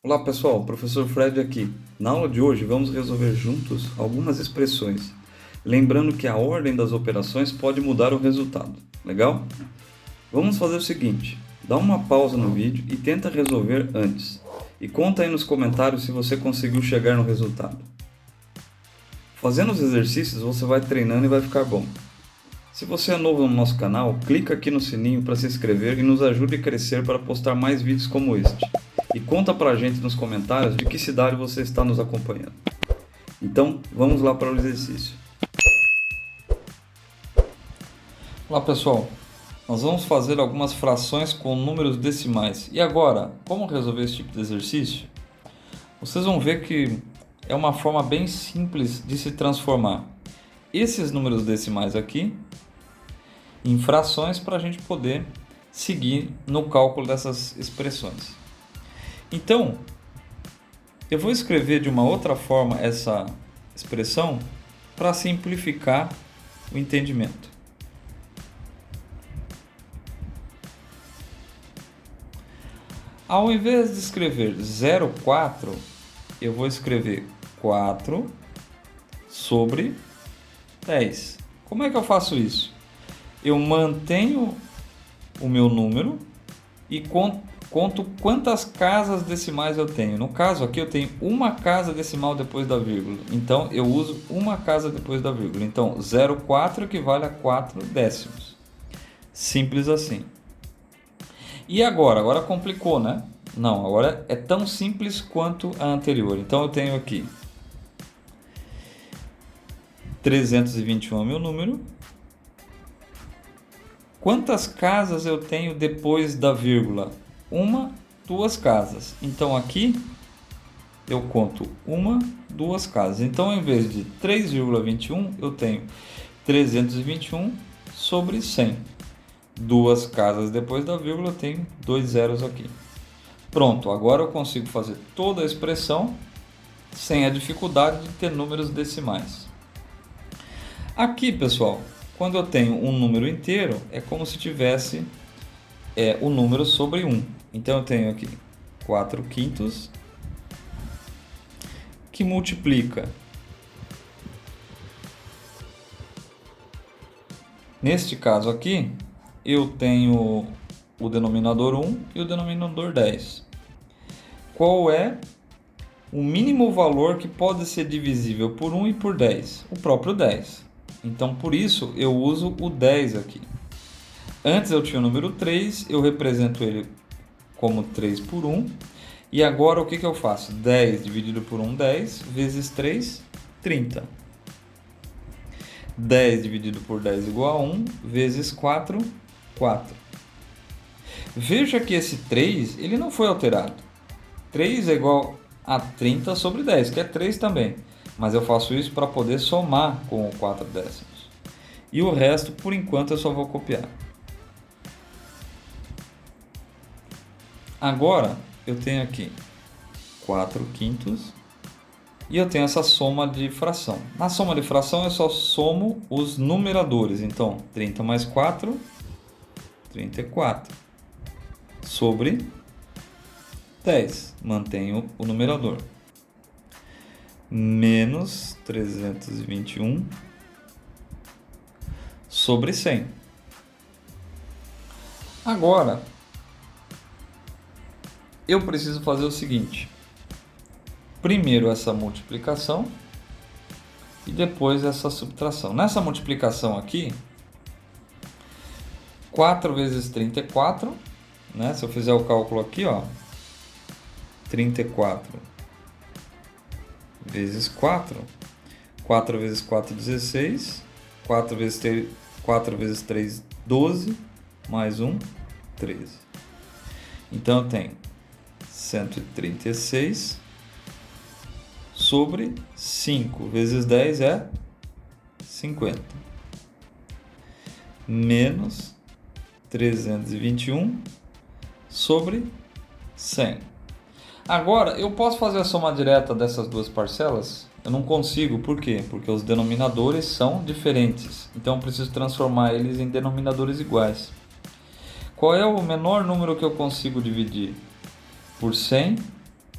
Olá pessoal, professor Fred aqui. Na aula de hoje vamos resolver juntos algumas expressões, lembrando que a ordem das operações pode mudar o resultado, legal? Vamos fazer o seguinte, dá uma pausa no vídeo e tenta resolver antes, e conta aí nos comentários se você conseguiu chegar no resultado. Fazendo os exercícios você vai treinando e vai ficar bom. Se você é novo no nosso canal, clica aqui no sininho para se inscrever e nos ajude a crescer para postar mais vídeos como este. E conta pra gente nos comentários de que cidade você está nos acompanhando. Então, vamos lá para o exercício. Olá pessoal, nós vamos fazer algumas frações com números decimais. E agora, como resolver esse tipo de exercício? Vocês vão ver que é uma forma bem simples de se transformar esses números decimais aqui em frações para a gente poder seguir no cálculo dessas expressões. Então, eu vou escrever de uma outra forma essa expressão para simplificar o entendimento. Ao invés de escrever 0,4, eu vou escrever 4 sobre 10. Como é que eu faço isso? Eu mantenho o meu número e conto quantas casas decimais eu tenho. No caso aqui eu tenho uma casa decimal depois da vírgula. Então eu uso uma casa depois da vírgula. Então 0,4 equivale a 4 décimos. Simples assim. E agora? Agora complicou, né? Não, agora é tão simples quanto a anterior. Então eu tenho aqui 321 é o meu número. Quantas casas eu tenho depois da vírgula? Uma, duas casas. Então aqui eu conto uma, duas casas. Então, em vez de 3,21, eu tenho 321 sobre 100. Duas casas depois da vírgula, eu tenho dois zeros aqui. Pronto, agora eu consigo fazer toda a expressão sem a dificuldade de ter números decimais. Aqui, pessoal, quando eu tenho um número inteiro, é como se tivesse o número sobre 1. Então eu tenho aqui 4 quintos que multiplica. Neste caso aqui, eu tenho o denominador 1 e o denominador 10. Qual é o mínimo valor que pode ser divisível por 1 e por 10? O próprio 10. Então, por isso, eu uso o 10 aqui. Antes eu tinha o número 3, eu represento ele como 3 por 1. E agora o que eu faço? 10 dividido por 1, 10, vezes 3, 30. 10 dividido por 10 igual a 1, vezes 4, 4. Veja que esse 3 ele não foi alterado. 3 é igual a 30 sobre 10, que é 3 também. Mas eu faço isso para poder somar com o 4 décimos. E o resto, por enquanto, eu só vou copiar. Agora, eu tenho aqui 4 quintos e eu tenho essa soma de fração. Na soma de fração, eu só somo os numeradores. Então, 30 mais 4, 34. Sobre 10. Mantenho o numerador. Menos 321 sobre 100. Agora, eu preciso fazer o seguinte. Primeiro essa multiplicação e depois essa subtração. Nessa multiplicação aqui, 4 vezes 30 é 4. Né? Se eu fizer o cálculo aqui, ó, 34 vezes 4. 4 vezes 4, 16. 4 vezes 3, 12. Mais 1, 13. Então eu tenho 136 sobre 5 vezes 10 é 50. Menos 321 sobre 100. Agora, eu posso fazer a soma direta dessas duas parcelas? Eu não consigo, por quê? Porque os denominadores são diferentes. Então, eu preciso transformar eles em denominadores iguais. Qual é o menor número que eu consigo dividir? Por 100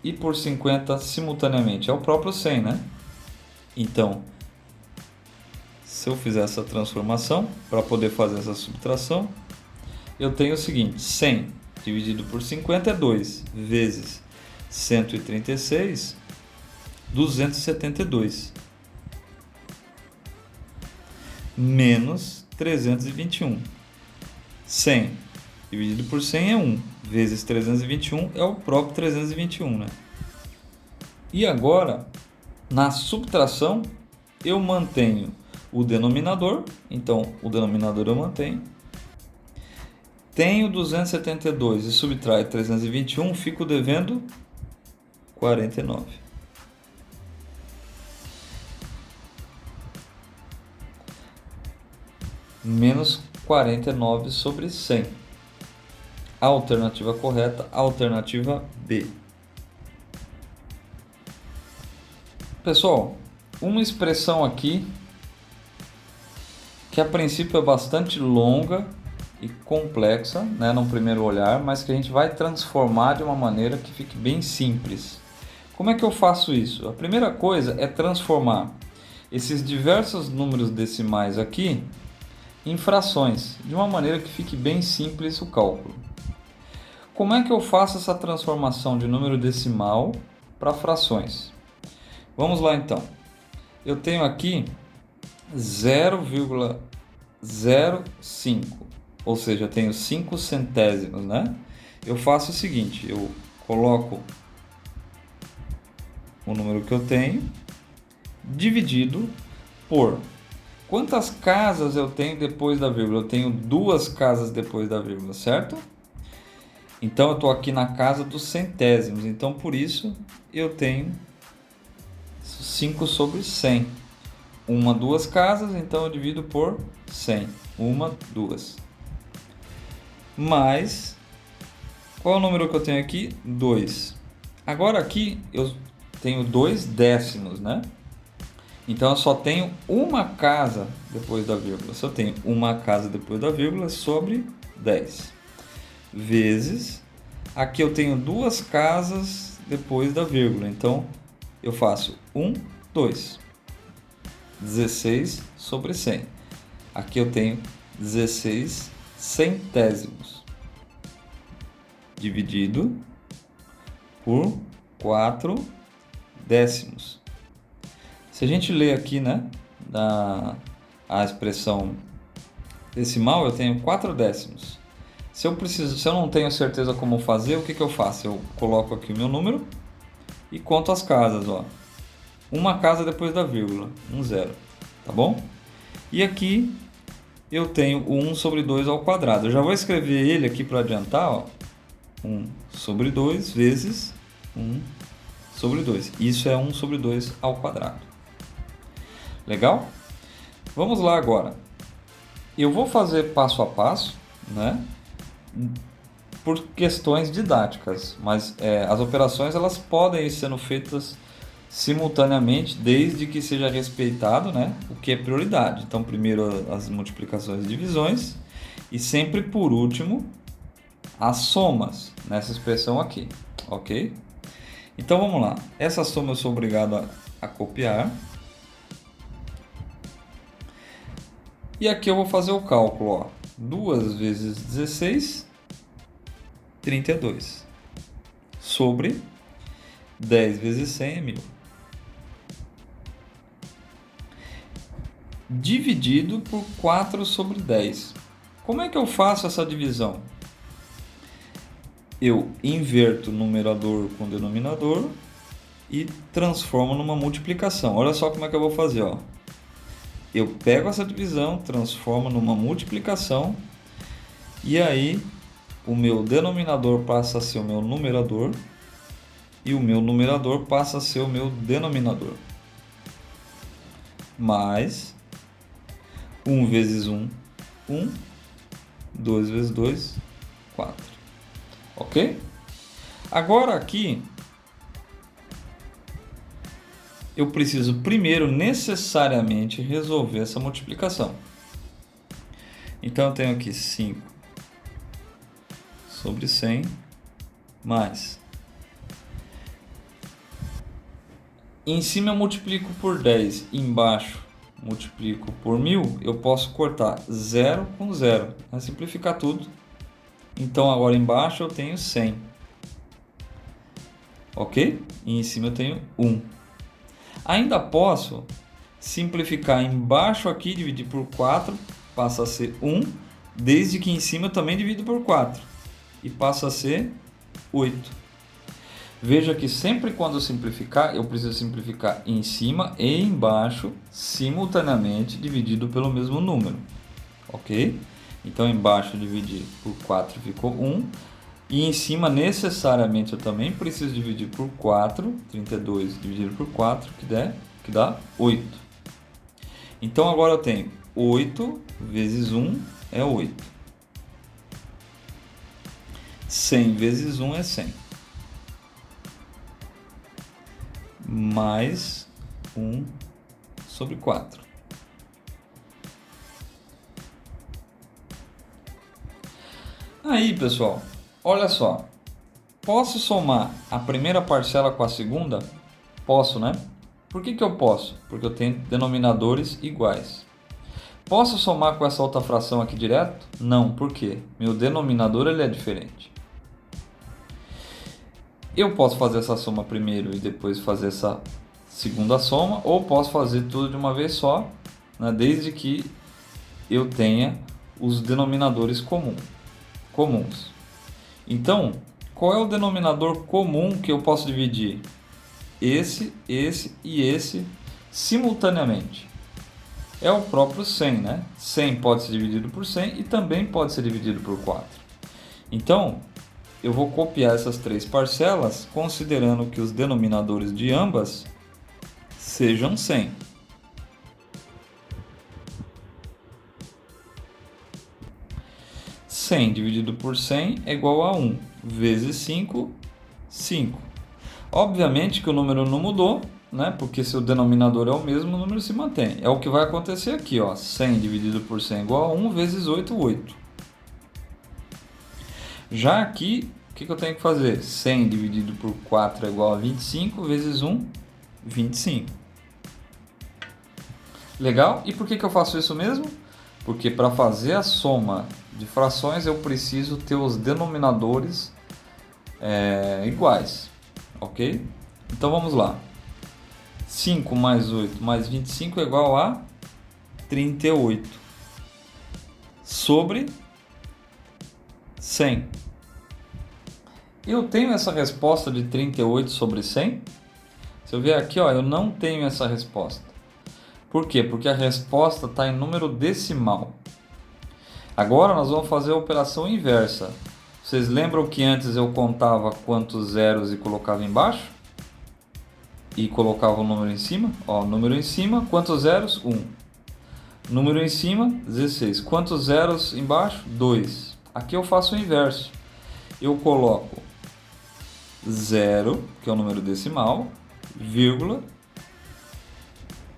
e por 50 simultaneamente? É o próprio 100, né? Então, se eu fizer essa transformação, para poder fazer essa subtração, eu tenho o seguinte: 100 dividido por 50 é 2, vezes 136, 272, menos 321. 100 dividido por 100 é 1, vezes 321 é o próprio 321, né? E agora, na subtração, eu mantenho o denominador, então o denominador eu mantenho. Tenho 272 e subtrai 321, fico devendo 49. Menos 49 sobre 100. A alternativa correta, a alternativa B. Pessoal, uma expressão aqui que a princípio é bastante longa e complexa, né, no primeiro olhar, mas que a gente vai transformar de uma maneira que fique bem simples. Como é que eu faço isso? A primeira coisa é transformar esses diversos números decimais aqui em frações, de uma maneira que fique bem simples o cálculo. Como é que eu faço essa transformação de número decimal para frações? Vamos lá então. Eu tenho aqui 0,05, ou seja, eu tenho 5 centésimos, né? Eu faço o seguinte, eu coloco o número que eu tenho dividido por quantas casas eu tenho depois da vírgula. Eu tenho 2 casas depois da vírgula, certo? Então eu estou aqui na casa dos centésimos, então por isso eu tenho 5 sobre 100. 2 casas, então eu divido por 100. 2. Mais, qual é o número que eu tenho aqui? 2. Agora aqui eu tenho 2 décimos, né? Então eu só tenho uma casa depois da vírgula. Se eu tenho uma casa depois da vírgula, sobre 10. Vezes, aqui eu tenho 2 casas depois da vírgula. Então eu faço 2. 16 sobre 100. Aqui eu tenho 16 centésimos. Dividido por 4 décimos. Se a gente ler aqui, né, a expressão decimal, eu tenho 4 décimos. Se eu não tenho certeza como fazer, o que eu faço? Eu coloco aqui o meu número e conto as casas, ó. Uma casa depois da vírgula, 0, tá bom? E aqui eu tenho o 1 sobre 2 ao quadrado. Eu já vou escrever ele aqui para adiantar, ó. 1 sobre 2 vezes 1 sobre 2. Isso é 1 sobre 2 ao quadrado. Legal? Vamos lá agora. Eu vou fazer passo a passo, né? Por questões didáticas, mas as operações elas podem ir sendo feitas simultaneamente, desde que seja respeitado, né, o que é prioridade. Então, primeiro as multiplicações e divisões e sempre por último as somas nessa expressão aqui, ok? Então vamos lá. Essa soma eu sou obrigado a copiar. E aqui eu vou fazer o cálculo, ó. 2 vezes 16, 32. Sobre 10 vezes 100 é 1000. Dividido por 4 sobre 10. Como é que eu faço essa divisão? Eu inverto o numerador com o denominador e transformo numa multiplicação. Olha só como é que eu vou fazer, ó. Eu pego essa divisão, transformo numa multiplicação e aí o meu denominador passa a ser o meu numerador e o meu numerador passa a ser o meu denominador. Mais 1 vezes 1, 1. 2 vezes 2, 4. Ok? Agora aqui eu preciso primeiro necessariamente resolver essa multiplicação. Então eu tenho aqui 5 sobre 100 mais Em cima eu multiplico por 10, embaixo multiplico por 1000, eu posso cortar 0 com 0, vai simplificar tudo. Então agora embaixo eu tenho 100, ok? E em cima eu tenho 1. Ainda posso simplificar embaixo aqui, dividir por 4, passa a ser 1, desde que em cima eu também divido por 4, e passa a ser 8. Veja que sempre quando eu simplificar, eu preciso simplificar em cima e embaixo, simultaneamente, dividido pelo mesmo número, ok? Então, embaixo dividir por 4 ficou 1, e em cima, necessariamente, eu também preciso dividir por 4, 32 dividido por 4, que dá 8. Então, agora eu tenho 8 vezes 1 é 8. 100 vezes 1 é 100. Mais 1 sobre 4. Aí, pessoal, olha só. Posso somar a primeira parcela com a segunda? Posso, né? Por que eu posso? Porque eu tenho denominadores iguais. Posso somar com essa outra fração aqui direto? Não, por quê? Meu denominador ele é diferente. Eu posso fazer essa soma primeiro e depois fazer essa segunda soma, ou posso fazer tudo de uma vez só, né, desde que eu tenha os denominadores comuns. Então, qual é o denominador comum que eu posso dividir? Esse e esse simultaneamente. É o próprio 100, né? 100 pode ser dividido por 100 e também pode ser dividido por 4. Então, eu vou copiar essas três parcelas, considerando que os denominadores de ambas sejam 100. (100) dividido por 100 é igual a 1 vezes 5, 5. Obviamente que o número não mudou, né? Porque se o denominador é o mesmo, o número se mantém. É o que vai acontecer aqui, ó. 100 dividido por 100 é igual a 1 vezes 8, 8. Já aqui, o que eu tenho que fazer? 100 dividido por 4 é igual a 25 vezes 1, 25. Legal? E por que eu faço isso mesmo? Porque para fazer a soma de frações eu preciso ter os denominadores iguais, ok? Então vamos lá. 5 mais 8 mais 25 é igual a 38 sobre 100. Eu tenho essa resposta de 38 sobre 100? Se eu vier aqui, ó, eu não tenho essa resposta. Por quê? Porque a resposta está em número decimal. Agora nós vamos fazer a operação inversa. Vocês lembram que antes eu contava quantos zeros e colocava embaixo? E colocava o número em cima? Ó, número em cima, quantos zeros? 1. Número em cima, 16. Quantos zeros embaixo? 2. Aqui eu faço o inverso. Eu coloco 0, que é o número decimal, vírgula.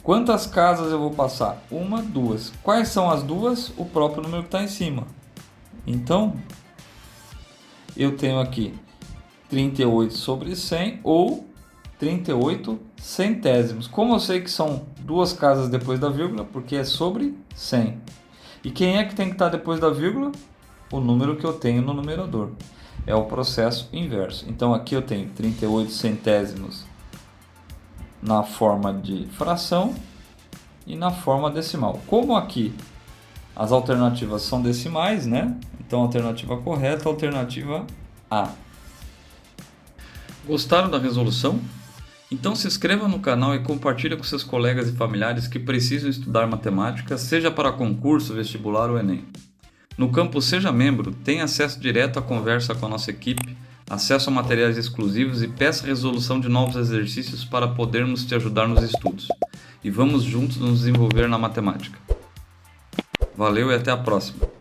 Quantas casas eu vou passar? 1, 2. Quais são as duas? O próprio número que está em cima. Então, eu tenho aqui 38 sobre 100 ou 38 centésimos. Como eu sei que são duas casas depois da vírgula? Porque é sobre 100. E quem é que tem que estar depois da vírgula? O número que eu tenho no numerador. É o processo inverso. Então aqui eu tenho 38 centésimos na forma de fração e na forma decimal. Como aqui as alternativas são decimais, né? Então a alternativa correta é a alternativa A. Gostaram da resolução? Então se inscreva no canal e compartilhe com seus colegas e familiares que precisam estudar matemática, seja para concurso, vestibular ou Enem. No campo Seja Membro, tenha acesso direto à conversa com a nossa equipe, acesso a materiais exclusivos e peça resolução de novos exercícios para podermos te ajudar nos estudos. E vamos juntos nos desenvolver na matemática. Valeu e até a próxima!